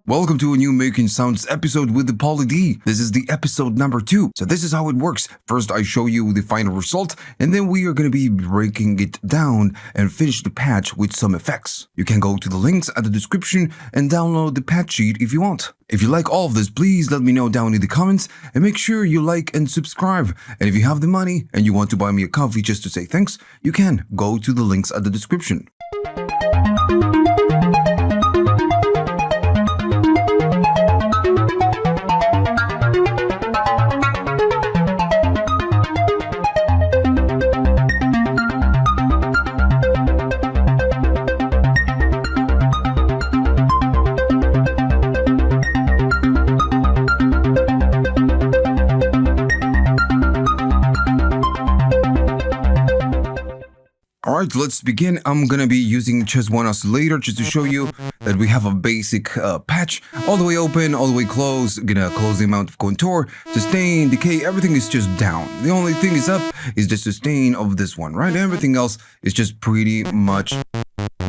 Welcome to a new Making Sounds episode with the POLY D. This is the episode number 2. So this is how it works. First, I show you the final result, and then we are going to be breaking it down and finish the patch with some effects. You can go to the links at the description and download the patch sheet if you want. If you like all of this, please let me know down in the comments and make sure you like and subscribe. And if you have the money and you want to buy me a coffee just to say thanks, you can go to the links at the description. Alright, let's begin. I'm gonna be using just one oscillator just to show you that we have a basic patch. All the way open, all the way closed. Gonna close the amount of contour, sustain, decay, everything is just down. The only thing is up is the sustain of this one, right? Everything else is just pretty much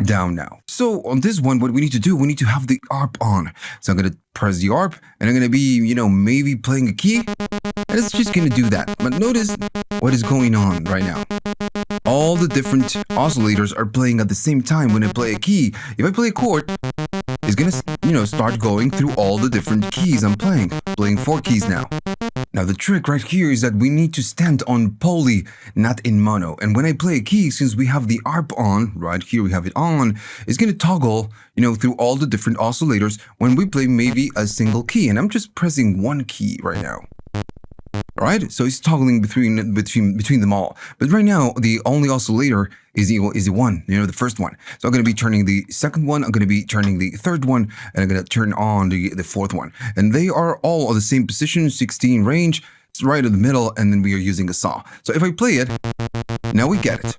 down now. So on this one, what we need to do, we need to have the ARP on. So I'm gonna press the ARP and I'm gonna be, maybe playing a key. And it's just gonna do that. But notice what is going on right now. All the different oscillators are playing at the same time when I play a key. If I play a chord, it's gonna, start going through all the different keys I'm playing. Playing 4 keys now. Now the trick right here is that we need to stand on poly, not in mono. And when I play a key, since we have the ARP on, right here we have it on, it's gonna toggle, through all the different oscillators when we play maybe a single key. And I'm just pressing one key right now. Alright, so it's toggling between them all. But right now, the only oscillator is the one, the first one. So I'm going to be turning the second one, I'm going to be turning the third one, and I'm going to turn on the fourth one. And they are all on the same position, 16 range. It's right in the middle, and then we are using a saw. So if I play it, now we get it.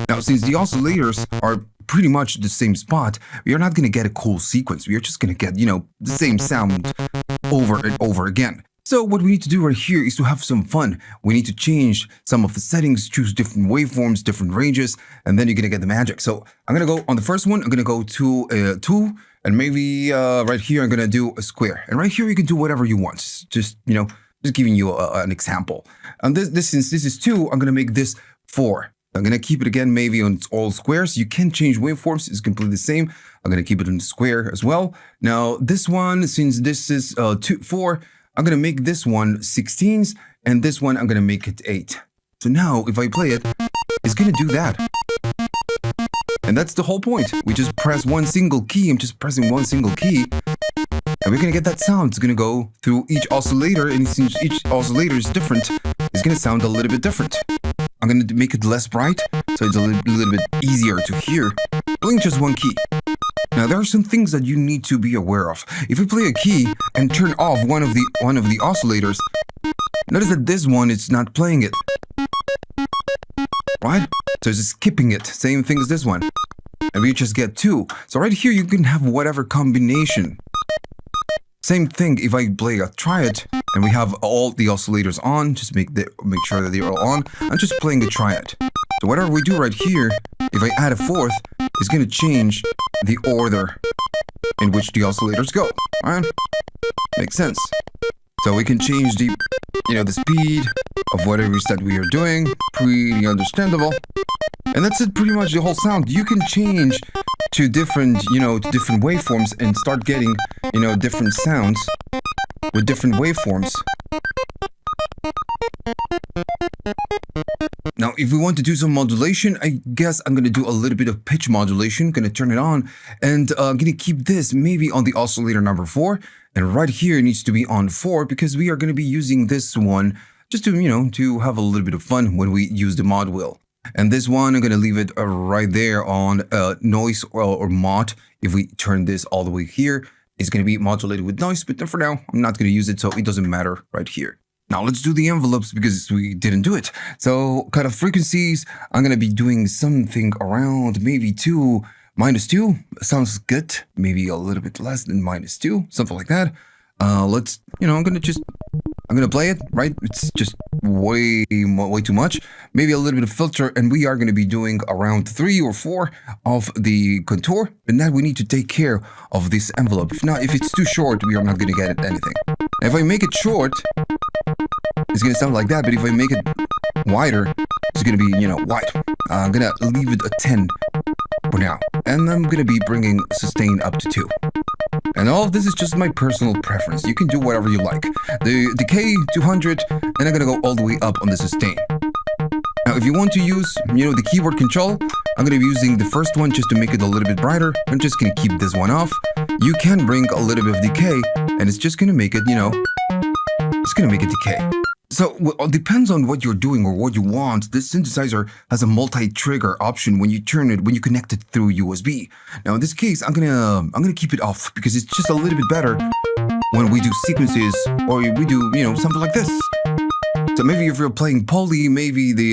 Now, since the oscillators are pretty much the same spot, we are not going to get a cool sequence. We are just going to get, the same sound over and over again. So what we need to do right here is to have some fun. We need to change some of the settings, choose different waveforms, different ranges, and then you're going to get the magic. So I'm going to go on the first one, I'm going to go to 2, and maybe right here I'm going to do a square. And right here you can do whatever you want. Just giving you an example. And since this is 2, I'm going to make this 4. I'm going to keep it again maybe on all squares. You can change waveforms, it's completely the same. I'm going to keep it in square as well. Now this one, since this is 4, I'm going to make this one 16s, and this one I'm going to make it 8. So now, if I play it, it's going to do that. And that's the whole point. We just press one single key. I'm just pressing one single key. And we're going to get that sound. It's going to go through each oscillator, and since each oscillator is different, it's going to sound a little bit different. I'm going to make it less bright, so it's a little bit easier to hear. Playing just one key. Now there are some things that you need to be aware of. If you play a key and turn off one of the oscillators, notice that this one is not playing it. Right? So it's skipping it. Same thing as this one. And we just get 2. So right here you can have whatever combination. Same thing if I play a triad and we have all the oscillators on, just make sure that they're all on. I'm just playing a triad. So whatever we do right here, if I add a 4th, it's going to change the order in which the oscillators go. Alright? Makes sense. So we can change the speed of whatever that we are doing. Pretty understandable. And that's it, pretty much the whole sound. You can change to different, different waveforms and start getting, different sounds with different waveforms. Now, if we want to do some modulation, I guess I'm going to do a little bit of pitch modulation, going to turn it on, and going to keep this maybe on the oscillator number 4. And right here it needs to be on 4 because we are going to be using this one just to, to have a little bit of fun when we use the mod wheel. And this one, I'm going to leave it right there on noise or mod. If we turn this all the way here, it's going to be modulated with noise, but for now, I'm not going to use it, so it doesn't matter right here. Now let's do the envelopes because we didn't do it. So cut off frequencies, I'm going to be doing something around maybe -2. Sounds good. Maybe a little bit less than -2, something like that. Let's, I'm going to play it, right? It's just way too much. Maybe a little bit of filter, and we are going to be doing around 3 or 4 of the contour. But now we need to take care of this envelope. If it's too short, we are not going to get anything. If I make it short, it's going to sound like that, but if I make it wider, it's going to be, wide. I'm going to leave it at 10 for now. And I'm going to be bringing sustain up to 2. And all of this is just my personal preference. You can do whatever you like. The decay 200, and I'm going to go all the way up on the sustain. Now, if you want to use, the keyboard control, I'm going to be using the first one just to make it a little bit brighter. I'm just going to keep this one off. You can bring a little bit of decay, and it's just going to make it, it's going to make it decay. So it depends on what you're doing or what you want. This synthesizer has a multi-trigger option when you connect it through USB. Now in this case, I'm gonna keep it off because it's just a little bit better when we do sequences or we do something like this. So maybe if you're playing poly, maybe the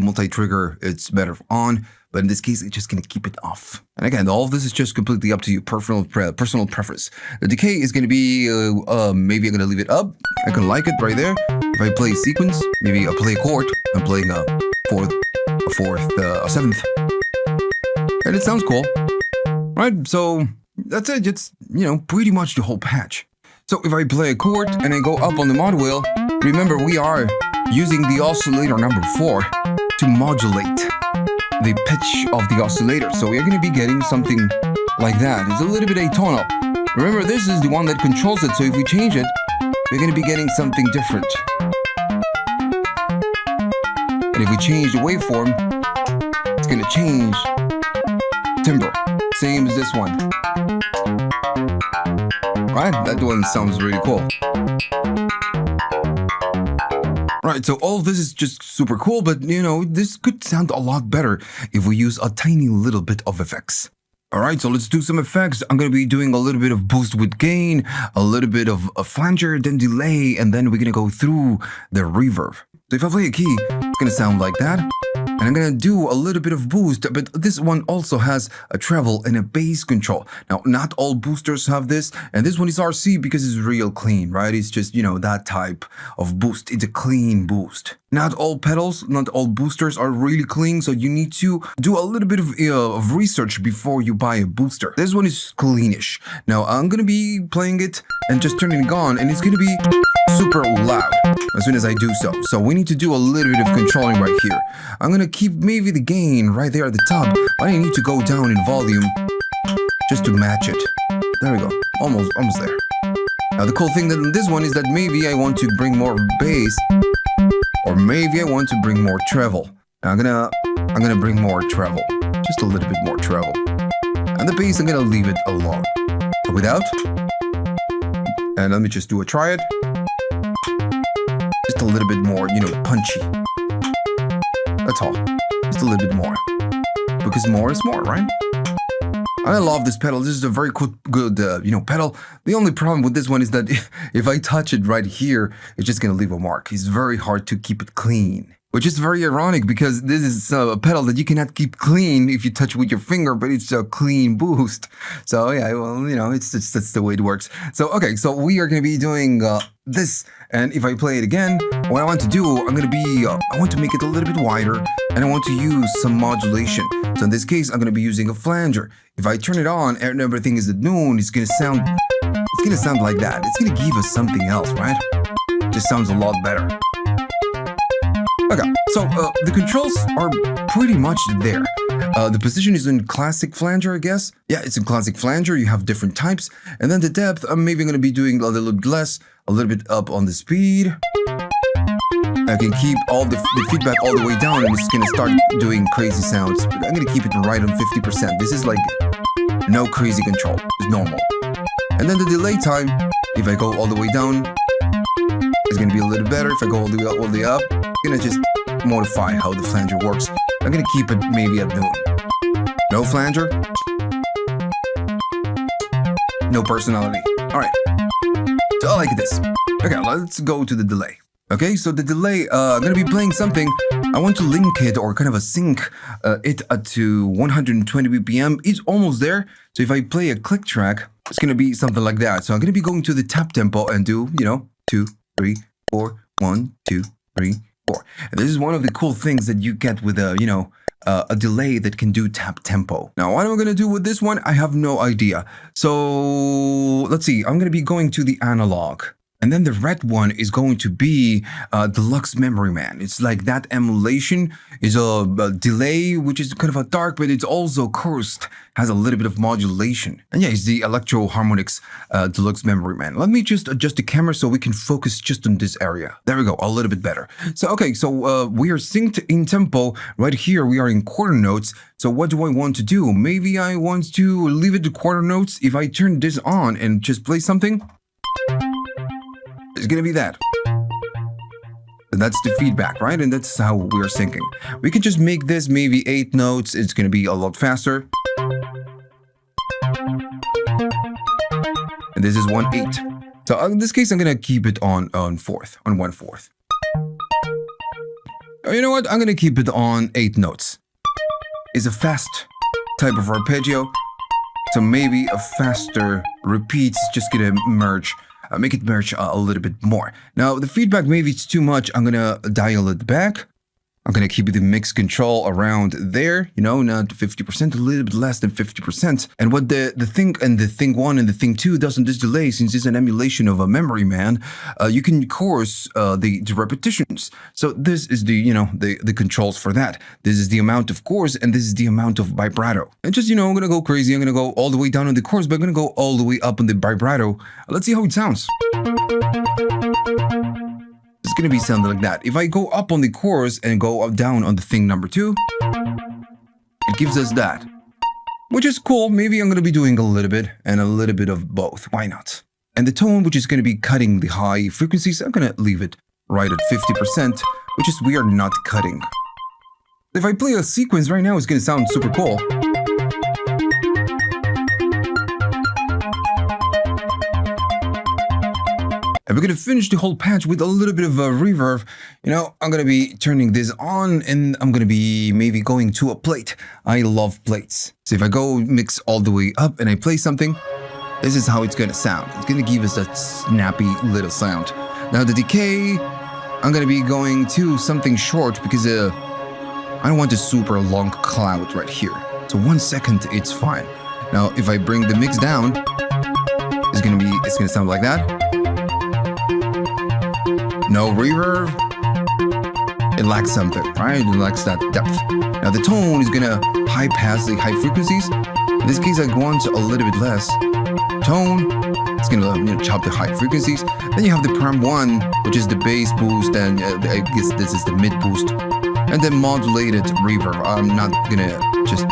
multi-trigger it's better on. But in this case, it's just going to keep it off. And again, all of this is just completely up to you, personal preference. The decay is going to be, maybe I'm going to leave it up. I can like it right there. If I play sequence, maybe I play a chord. I'm playing a fourth, a seventh. And it sounds cool, right? So that's it. It's, pretty much the whole patch. So if I play a chord and I go up on the mod wheel, remember we are using the oscillator number 4 to modulate the pitch of the oscillator. So we're going to be getting something like that. It's a little bit atonal. Remember, this is the one that controls it. So if we change it, we're going to be getting something different. And if we change the waveform, it's going to change timbre. Same as this one. Right? That one sounds really cool. Right, so all of this is just super cool, but this could sound a lot better if we use a tiny little bit of effects. Alright, so let's do some effects. I'm going to be doing a little bit of boost with gain, a little bit of a flanger, then delay, and then we're going to go through the reverb. So if I play a key, it's going to sound like that. And I'm going to do a little bit of boost, but this one also has a treble and a bass control. Now, not all boosters have this, and this one is RC because it's real clean, right? It's just, that type of boost. It's a clean boost. Not all pedals, not all boosters are really clean, so you need to do a little bit of research before you buy a booster. This one is cleanish. Now, I'm going to be playing it and just turning it on, and it's going to be super loud as soon as I do so. So we need to do a little bit of controlling right here. I'm going to keep maybe the gain right there at the top, but I need to go down in volume just to match it. There we go. Almost there. Now the cool thing in this one is that maybe I want to bring more bass, or maybe I want to bring more treble. Now I'm gonna bring more treble, just a little bit more treble, and the bass I'm gonna leave it alone. So without, and let me just do a try it. Just a little bit more, punchy. That's all. Just a little bit more, because more is more, right? I love this pedal. This is a very good pedal. The only problem with this one is that if I touch it right here, it's just going to leave a mark. It's very hard to keep it clean, which is very ironic because this is a pedal that you cannot keep clean if you touch with your finger, but it's a clean boost. So yeah, well, that's the way it works. So, okay, so we are going to be doing this. And if I play it again, what I want to do, I want to make it a little bit wider, and I want to use some modulation. So in this case, I'm going to be using a flanger. If I turn it on and everything is at noon, it's going to sound like that. It's going to give us something else, right? Just sounds a lot better. Okay, so the controls are pretty much there. The position is in classic flanger, I guess. Yeah, it's in classic flanger. You have different types. And then the depth, I'm maybe going to be doing a little bit less, a little bit up on the speed. I can keep all the feedback all the way down and it's gonna start doing crazy sounds. But I'm gonna keep it right on 50%. This is like no crazy control, it's normal. And then the delay time, if I go all the way down, it's gonna be a little better. If I go all the way up, I'm gonna just modify how the flanger works. I'm gonna keep it maybe at noon. No flanger, no personality. All right, so I like this. Okay, let's go to the delay. Okay, so the delay, I'm gonna be playing something. I want to link it or kind of sync it to 120 BPM. It's almost there. So if I play a click track, it's gonna be something like that. So I'm gonna be going to the tap tempo and do, 2, 3, 4, 1, 2, 3, 4. And this is one of the cool things that you get with a, a delay that can do tap tempo. Now, what am I gonna do with this one? I have no idea. So let's see. I'm gonna be going to the analog. And then the red one is going to be Deluxe Memory Man. It's like that emulation is a delay, which is kind of a dark, but it's also cursed, has a little bit of modulation. And yeah, it's the Electro Harmonics Deluxe Memory Man. Let me just adjust the camera so we can focus just on this area. There we go, a little bit better. So, okay, so we are synced in tempo. Right here, we are in quarter notes. So what do I want to do? Maybe I want to leave it to quarter notes. If I turn this on and just play something, it's gonna be that. And that's the feedback, right? And that's how we're syncing. We can just make this maybe 8 notes. It's gonna be a lot faster. And this is 1/8. So in this case, I'm gonna keep it on 1/4. Oh, you know what? I'm gonna keep it on 8 notes. It's a fast type of arpeggio. So maybe a faster repeat is just gonna merge. Make it merge a little bit more. Now, the feedback, maybe it's too much. I'm gonna dial it back. I'm gonna keep the mix control around there, not 50%, a little bit less than 50%. And what the thing 1 and the thing 2 does on this delay, since it's an emulation of a memory man, you can course the repetitions. So this is the controls for that. This is the amount of course, and this is the amount of vibrato. And just, I'm gonna go crazy. I'm gonna go all the way down on the course, but I'm gonna go all the way up on the vibrato. Let's see how it sounds. It's gonna be something like that. If I go up on the chorus and go up down on the thing number 2, it gives us that, which is cool. Maybe I'm gonna be doing a little bit and a little bit of both. Why not? And the tone, which is gonna be cutting the high frequencies, I'm gonna leave it right at 50%, which is we are not cutting. If I play a sequence right now, it's gonna sound super cool. And we're gonna finish the whole patch with a little bit of a reverb. I'm gonna be turning this on and I'm gonna be maybe going to a plate. I love plates. So if I go mix all the way up and I play something, this is how it's gonna sound. It's gonna give us that snappy little sound. Now the decay, I'm gonna be going to something short because I don't want a super long cloud right here. So 1 second, it's fine. Now if I bring the mix down, it's gonna sound like that. No reverb. It lacks something, right? It lacks that depth. Now the tone is gonna high pass the high frequencies. In this case, I want a little bit less tone. It's gonna chop the high frequencies. Then you have the pram 1, which is the bass boost, and I guess this is the mid boost, and then modulated reverb. I'm not gonna just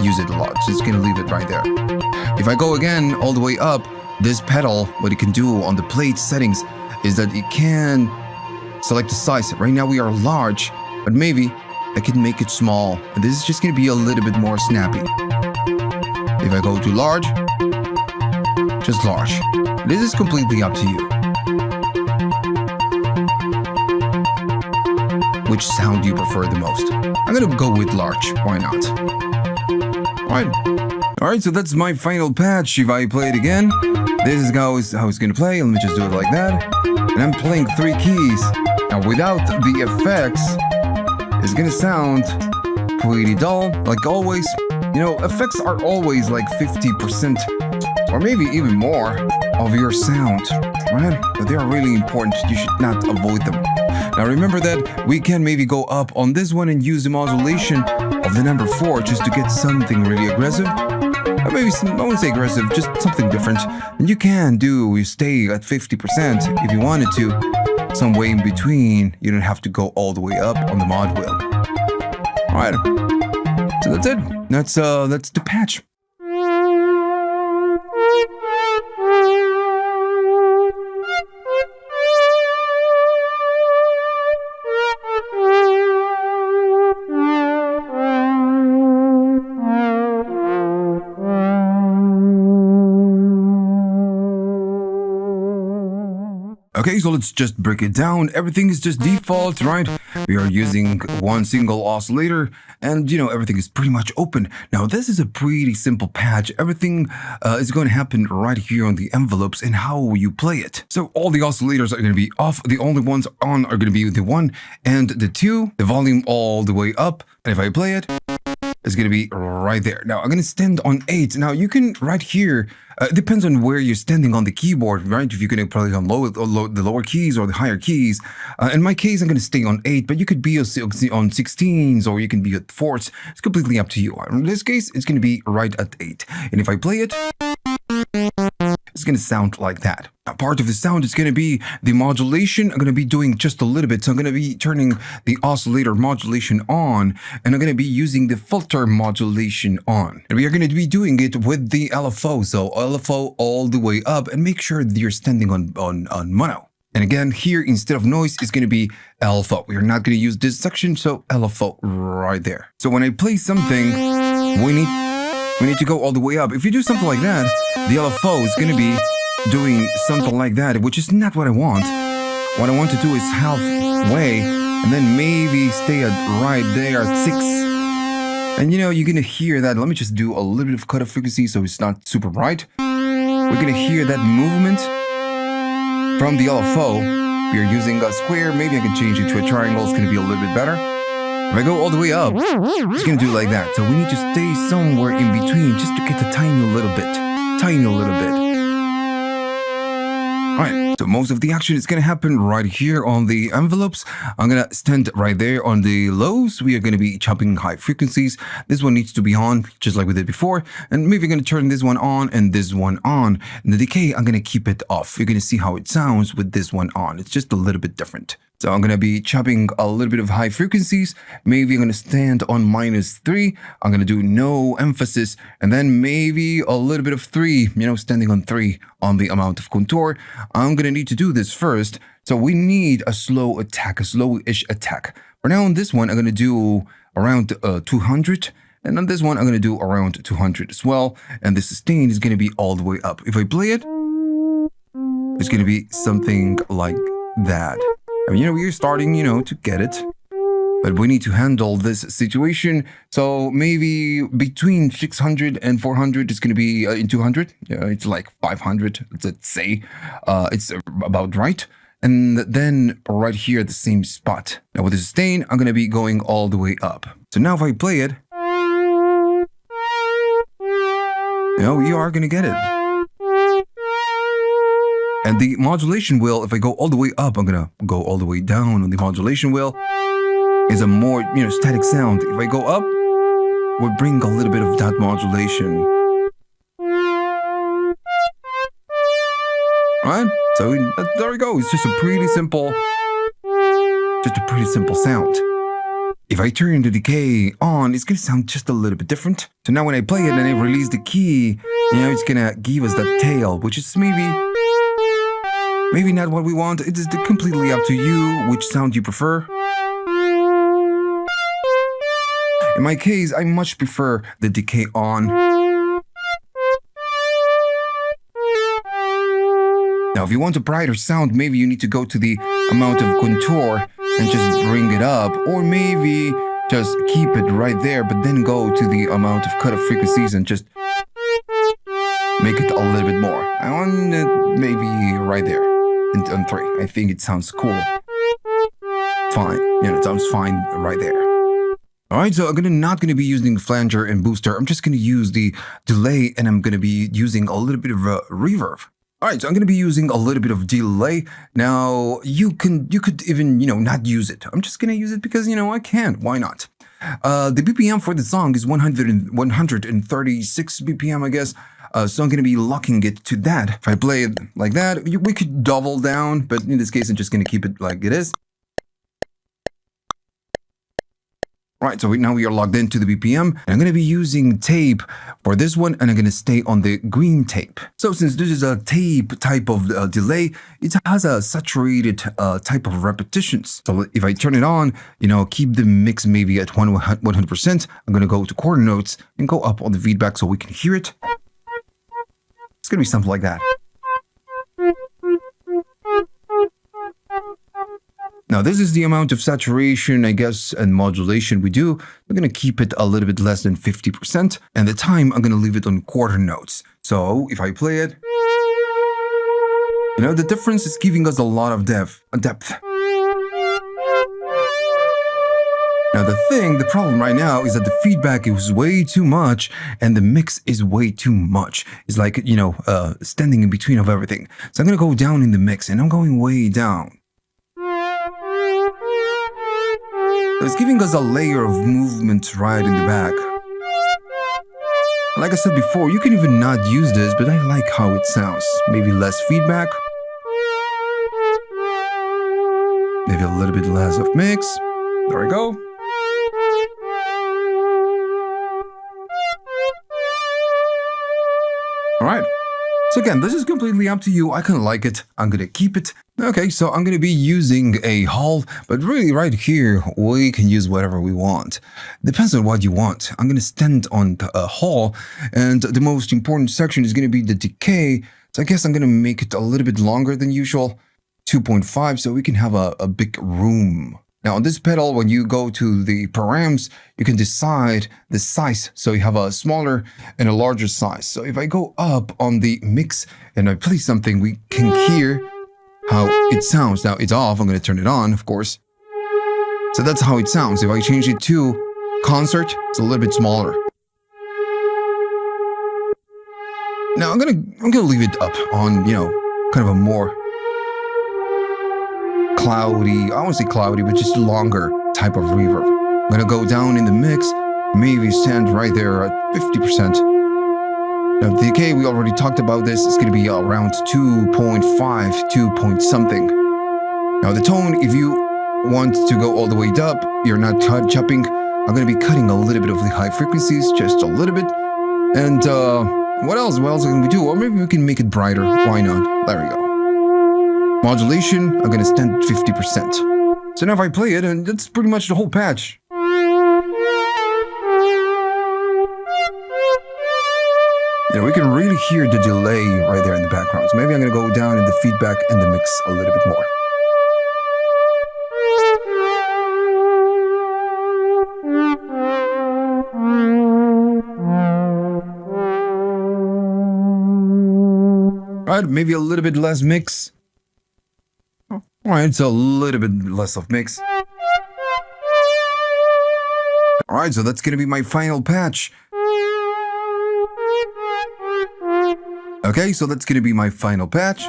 use it a lot. Just gonna leave it right there. If I go again all the way up, this pedal, what it can do on the plate settings is that it can select the size. Right now we are large, but maybe I can make it small. And this is just going to be a little bit more snappy. If I go to large, just large. This is completely up to you. Which sound do you prefer the most? I'm going to go with large. Why not? Alright, so that's my final patch. If I play it again, this is how it's going to play. Let me just do it like that. And I'm playing 3 keys. Now without the effects, it's gonna sound pretty dull, like always. Effects are always like 50% or maybe even more of your sound, right? But they are really important. You should not avoid them. Now remember that we can maybe go up on this one and use the modulation of the number 4 just to get something really aggressive. Or maybe I wouldn't say aggressive, just something different. And you can stay at 50% if you wanted to. some way in between. You don't have to go all the way up on the mod wheel. All right. So that's it. That's the patch. Okay, so let's just break it down. Everything is just default, right? We are using one single oscillator and, everything is pretty much open. Now, this is a pretty simple patch. Everything is going to happen right here on the envelopes and how you play it. So all the oscillators are going to be off. The only ones on are going to be the 1 and the 2, the volume all the way up. And if I play it, it's going to be right there. Now, I'm going to stand on 8. Now, you can right here, it depends on where you're standing on the keyboard, right? If you're going to play on the lower keys or the higher keys. In my case, I'm going to stay on 8, but you could be on 16s or you can be at 4s. It's completely up to you. In this case, it's going to be right at 8. And if I play it, it's going to sound like that. Now, part of the sound is going to be the modulation. I'm going to be doing just a little bit. So I'm going to be turning the oscillator modulation on, and I'm going to be using the filter modulation on. And we are going to be doing it with the LFO. So LFO all the way up, and make sure that you're standing on mono. And again, here, instead of noise, it's going to be LFO. We are not going to use this section, so LFO right there. So when I play something, we need to go all the way up. If you do something like that, the LFO is going to be doing something like that, which is not what I want. What I want to do is halfway, and then maybe stay at right there at 6. And you're going to hear that. Let me just do a little bit of cutoff frequency so it's not super bright. We're going to hear that movement from the LFO. We are using a square. Maybe I can change it to a triangle. It's going to be a little bit better. If I go all the way up, it's going to do like that. So we need to stay somewhere in between just to get a tiny little bit. Tiny little bit. Alright, so most of the action is going to happen right here on the envelopes. I'm going to stand right there on the lows. We are going to be chopping high frequencies. This one needs to be on, just like we did before. And maybe I'm going to turn this one on and this one on. And the decay, I'm going to keep it off. You're going to see how it sounds with this one on. It's just a little bit different. So I'm going to be chopping a little bit of high frequencies. Maybe I'm going to stand on -3. I'm going to do no emphasis. And then maybe a little bit of 3, standing on 3 on the amount of contour. I'm going to need to do this first. So we need a slow attack, a slow-ish attack. For now on this one, I'm going to do around 200. And on this one, I'm going to do around 200 as well. And the sustain is going to be all the way up. If I play it, it's going to be something like that. I mean, we're starting, to get it, but we need to handle this situation. So maybe between 600 and 400 is going to be in 200. Yeah, it's like 500, let's say. It's about right. And then right here at the same spot. Now with the sustain, I'm going to be going all the way up. So now if I play it, we are going to get it. And the modulation wheel, if I go all the way up, I'm going to go all the way down on the modulation wheel. Is a more, static sound. If I go up, we'll bring a little bit of that modulation. Alright, so there we go. It's just a pretty simple sound. If I turn the decay on, it's going to sound just a little bit different. So now when I play it and I release the key, it's going to give us that tail, which is maybe not what we want. It is completely up to you, which sound you prefer. In my case, I much prefer the decay on. Now, if you want a brighter sound, maybe you need to go to the amount of contour and just bring it up. Or maybe just keep it right there, but then go to the amount of cutoff frequencies and just make it a little bit more. I want it maybe right there. On 3. I think it sounds cool. Fine. It sounds fine right there. Alright, so I'm not going to be using flanger and booster. I'm just going to use the delay, and I'm going to be using a little bit of a reverb. Alright, so I'm going to be using a little bit of delay. Now, you could even, not use it. I'm just going to use it because, I can. Why not? The BPM for the song is 136 BPM, I guess. So I'm going to be locking it to that. If I play it like that, we could double down, but in this case, I'm just going to keep it like it is. Right, so now we are logged into the BPM, and I'm going to be using tape for this one, and I'm going to stay on the green tape. So since this is a tape type of delay, it has a saturated type of repetitions. So if I turn it on, keep the mix maybe at 100%, I'm going to go to quarter notes and go up on the feedback so we can hear it. It's going to be something like that. Now, this is the amount of saturation, I guess, and modulation we do. We're going to keep it a little bit less than 50%. And the time, I'm going to leave it on quarter notes. So if I play it, the difference is giving us a lot of depth. Now, the problem right now is that the feedback is way too much and the mix is way too much. It's like, standing in between of everything. So I'm going to go down in the mix and I'm going way down. It's giving us a layer of movement right in the back. Like I said before, you can even not use this, but I like how it sounds. Maybe less feedback. Maybe a little bit less of mix. There we go. Alright. So again, this is completely up to you. I kind of like it. I'm going to keep it. Okay, so I'm going to be using a hall, but really right here, we can use whatever we want. Depends on what you want. I'm going to stand on a hall, and the most important section is going to be the decay. So I guess I'm going to make it a little bit longer than usual, 2.5, so we can have a big room. Now on this pedal, when you go to the params, you can decide the size. So you have a smaller and a larger size. So if I go up on the mix and I play something, we can hear how it sounds. Now it's off. I'm going to turn it on, of course. So that's how it sounds. If I change it to concert, it's a little bit smaller. Now I'm gonna leave it up on, kind of a more cloudy, I won't say cloudy, but just longer type of reverb. I'm gonna go down in the mix, maybe stand right there at 50%. Now the decay, we already talked about this, it's gonna be around 2.5, 2 point something. Now the tone, if you want to go all the way up, you're not chopping, I'm gonna be cutting a little bit of the high frequencies, just a little bit. And what else can we do? Or maybe we can make it brighter, why not? There we go. Modulation, I'm gonna stand at 50%. So now if I play it, and that's pretty much the whole patch. We can really hear the delay right there in the background. So maybe I'm gonna go down in the feedback and the mix a little bit more. Right, maybe a little bit less mix. Alright, it's a little bit less of mix. Alright, so that's gonna be my final patch. Okay, so that's gonna be my final patch.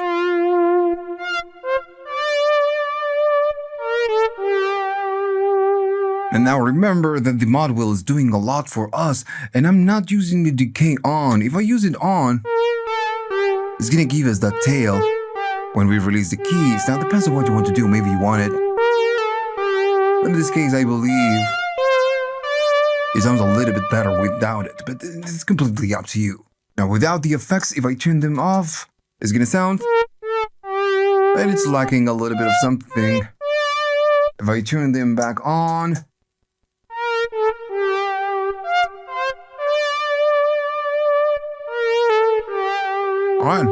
And now remember that the mod wheel is doing a lot for us, and I'm not using the decay on. If I use it on, it's gonna give us that tail when we release the keys. Now it depends on what you want to do. Maybe you want it. But in this case, I believe it sounds a little bit better without it, but it's completely up to you. Now without the effects, if I turn them off, it's gonna sound, and it's lacking a little bit of something. If I turn them back on, alright.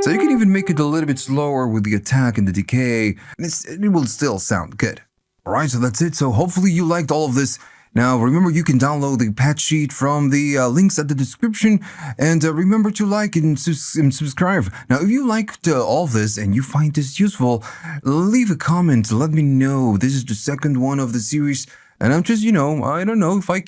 So you can even make it a little bit slower with the attack and the decay, and it will still sound good. Alright, so that's it. So hopefully you liked all of this. Now remember, you can download the patch sheet from the links at the description, and remember to like and subscribe. Now if you liked all of this and you find this useful, leave a comment, let me know. This is the second one of the series. And I'm just, I don't know if I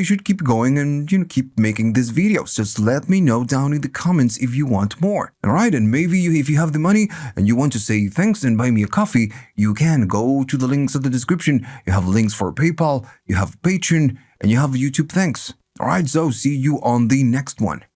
should keep going and, keep making these videos. Just let me know down in the comments if you want more. Alright, and maybe if you have the money and you want to say thanks and buy me a coffee, you can go to the links in the description. You have links for PayPal, you have Patreon, and you have YouTube thanks. Alright, so see you on the next one.